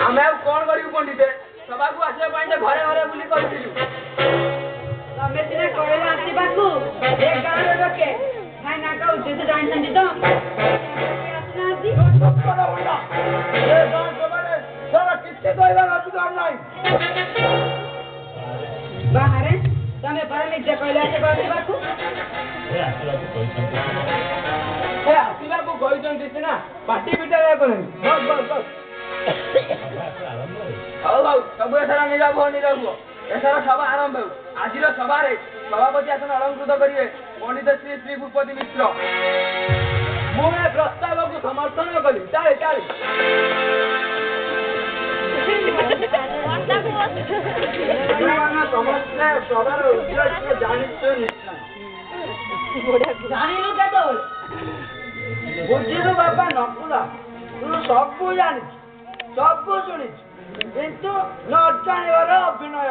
आम कौन करू पंडित सभा को आसवा घरे घरे बुली कहलु तमें सीना कहल आसवाकू ए गाँव लोके भाईना का उद्देश्य जानते तो बाहर तमें पर निजे कहले आसवाकू कहते सीना पार्टी पिटा बस बस बस हौ हौ सब एथर निरव निरव एथर सभा आरंभ हो आज सभा सभापति आसन अलंकृत करेंगे पंडित श्री श्री भूपति मिश्र मुझे प्रस्ताव को समर्थन कली चाले चाले समस्या सभार उद्देश्य जानिलु केतो बुझिलु बाबा नकुला तू सब जानी सब शुणी किंतु न जानिबार अभिनय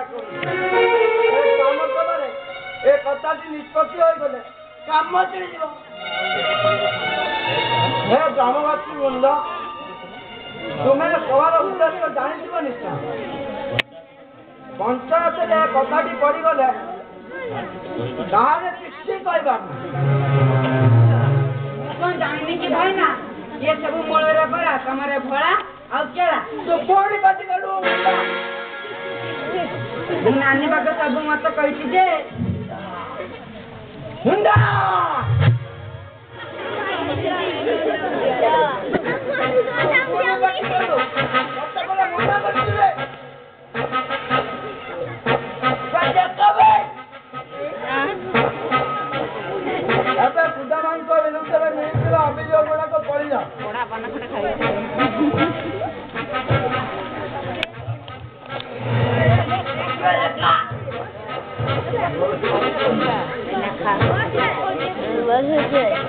कर ए कथाटी निष्पत्ति हो गले काम चली हे ग्रामवासी वृंद तुम्हें सभार उद्देश्य जानी निश्चय पंचायत कथाटी पड़गले गाँव किसी कहबार कौन जानी कि भाई ना ये सब मोलरे पड़ा कमरे भोला और केला तो कोड़ी बात करू नानी बाग सब मत कही जे हुंडा अभियोग गुड़ाक पड़ी जा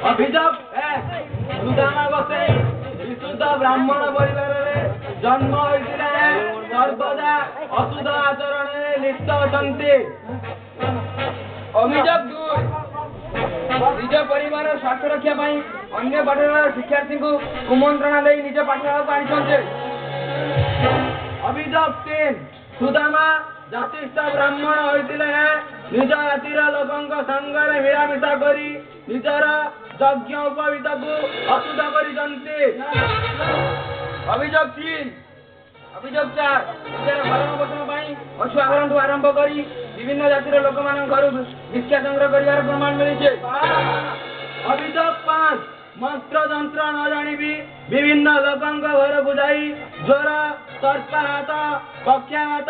अभियोग सुदामा गोसाई विशुद्ध ब्राह्मण परिवार जन्म होता सर्वदा अशुद्ध आचरण लिप्त अछंती अभियोग दूर निज परिवार स्वार्थ रक्षा अन्य पाठशाला शिक्षार्थी को कुमंत्रणा दे निज पाठशाला को आनी अभियोग 3 सुदामा जातिस्थ ब्राह्मण होता निज जातिर लोक संगे मिलामिशा कर निजर यज्ञ उपवीत को अशुद्ध कर अभियोग 3 अभियोग 4 निजर भरण पोषण अछुआघर आरंभ कर विभिन्न जातिर लोक मान घर भिक्षा संग्रह कर प्रमाण मिली अभियोग 5 मंत्र तंत्र न जानी विभिन्न लोक घर को जाई ज्वर सर्पाघात पक्षाघात